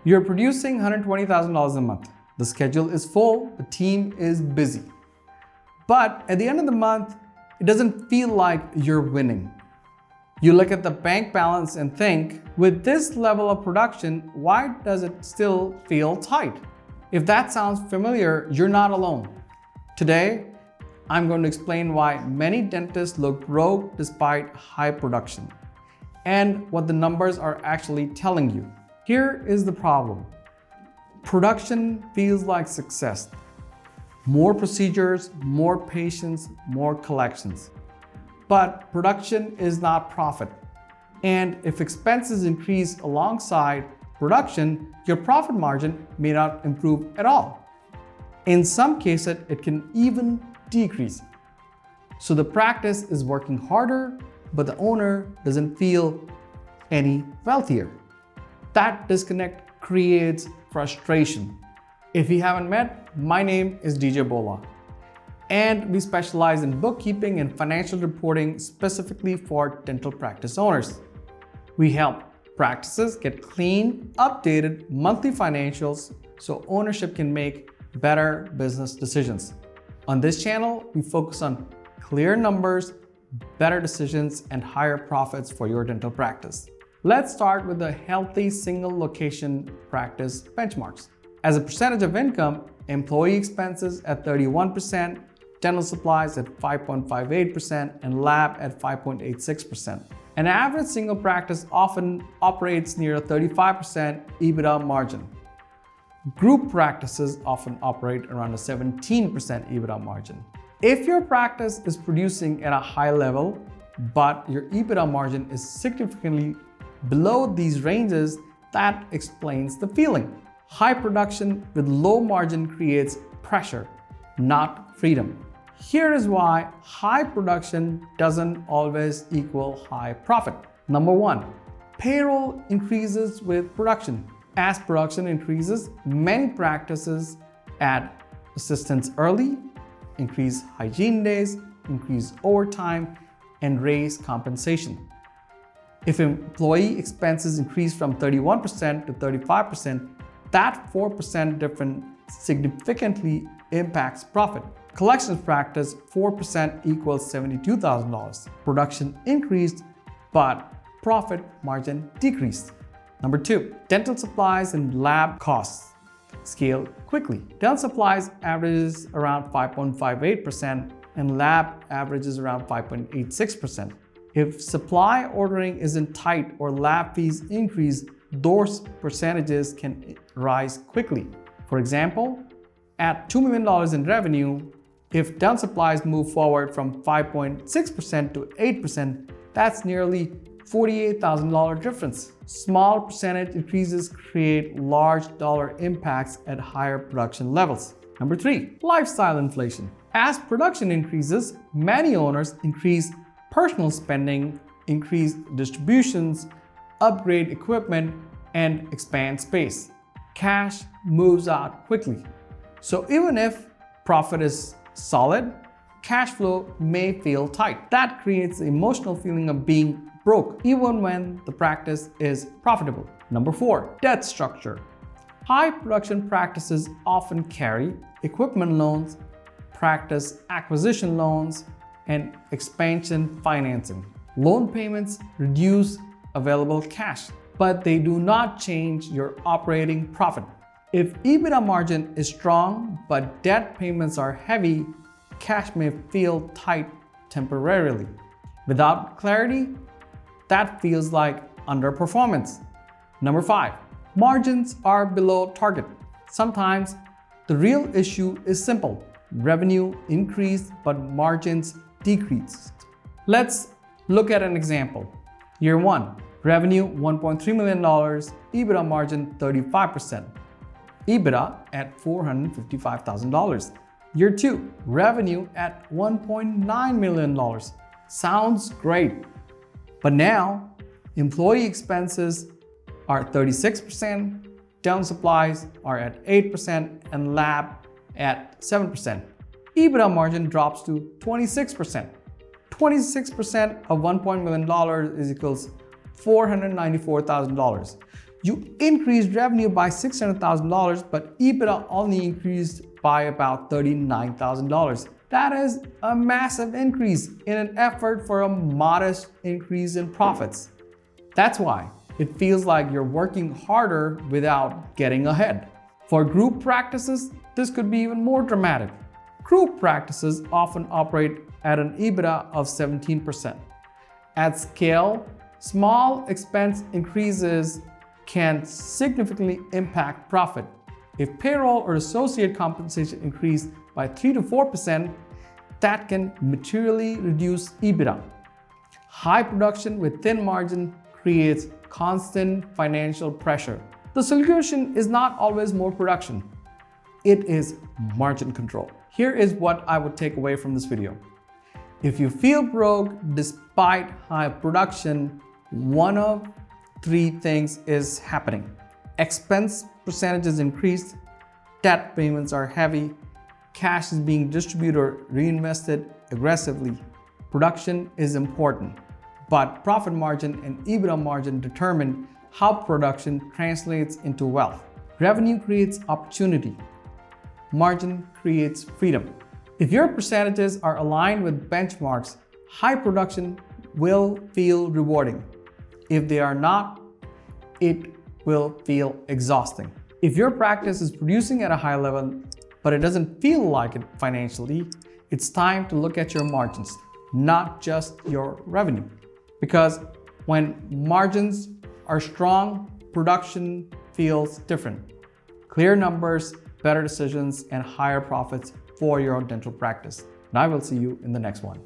You're producing $120,000 a month. The schedule is full, the team is busy. But at the end of the month, it doesn't feel like you're winning. You look at the bank balance and think, with this level of production, why does it still feel tight? If that sounds familiar, you're not alone. Today, I'm going to explain why many dentists look broke despite high production and what the numbers are actually telling you. Here is the problem. Production feels like success. More procedures, more patients, more collections. But production is not profit. And if expenses increase alongside production, your profit margin may not improve at all. In some cases, it can even decrease. So the practice is working harder, but the owner doesn't feel any wealthier. That disconnect creates frustration. If you haven't met, my name is DJ Bhola, and we specialize in bookkeeping and financial reporting specifically for dental practice owners. We help practices get clean, updated monthly financials so ownership can make better business decisions. On this channel, we focus on clear numbers, better decisions, and higher profits for your dental practice. Let's start with the healthy single location practice benchmarks. As a percentage of income, employee expenses at 31%, dental supplies at 5.58%, and lab at 5.86%. An average single practice often operates near a 35% EBITDA margin. Group practices often operate around a 17% EBITDA margin. If your practice is producing at a high level, but your EBITDA margin is significantly below these ranges, that explains the feeling. High production with low margin creates pressure, not freedom. Here is why high production doesn't always equal high profit. Number one, payroll increases with production. As production increases, many practices add assistants early, increase hygiene days, increase overtime, and raise compensation. If employee expenses increase from 31% to 35%, that 4% difference significantly impacts profit. Collections practice, 4% equals $72,000. Production increased, but profit margin decreased. Number two, dental supplies and lab costs scale quickly. Dental supplies averages around 5.58% and lab averages around 5.86%. If supply ordering isn't tight or lab fees increase, those percentages can rise quickly. For example, at $2 million in revenue, if dental supplies move forward from 5.6% to 8%, that's nearly $48,000 difference. Small percentage increases create large dollar impacts at higher production levels. Number three, lifestyle inflation. As production increases, many owners increase personal spending, increase distributions, upgrade equipment, and expand space. Cash moves out quickly. So even if profit is solid, cash flow may feel tight. That creates the emotional feeling of being broke, even when the practice is profitable. Number four, debt structure. High production practices often carry equipment loans, practice acquisition loans, and expansion financing. Loan payments reduce available cash, but they do not change your operating profit. If EBITDA margin is strong, but debt payments are heavy, cash may feel tight temporarily. Without clarity, that feels like underperformance. Number five, margins are below target. Sometimes the real issue is simple. Revenue increased, but margins decreased. Let's look at an example. Year one, revenue $1.3 million, EBITDA margin 35%. EBITDA at $455,000. Year two, revenue at $1.9 million. Sounds great. But now, employee expenses are 36%, dental supplies are at 8%, and lab at 7%. EBITDA margin drops to 26%. 26% of $1 million is equals $494,000. You increased revenue by $600,000, but EBITDA only increased by about $39,000. That is a massive increase in an effort for a modest increase in profits. That's why it feels like you're working harder without getting ahead. For group practices, this could be even more dramatic. Group practices often operate at an EBITDA of 17%. At scale, small expense increases can significantly impact profit. If payroll or associate compensation increase by 3 to 4%, that can materially reduce EBITDA. High production with thin margin creates constant financial pressure. The solution is not always more production. It is margin control. Here is what I would take away from this video. If you feel broke despite high production, one of three things is happening. Expense percentages increased, debt payments are heavy, cash is being distributed or reinvested aggressively. Production is important, but profit margin and EBITDA margin determine how production translates into wealth. Revenue creates opportunity. Margin creates freedom. If your percentages are aligned with benchmarks, high production will feel rewarding. If they are not, it will feel exhausting. If your practice is producing at a high level, but it doesn't feel like it financially, it's time to look at your margins, not just your revenue. Because when margins are strong, production feels different. Clear numbers, better decisions, and higher profits for your dental practice. And I will see you in the next one.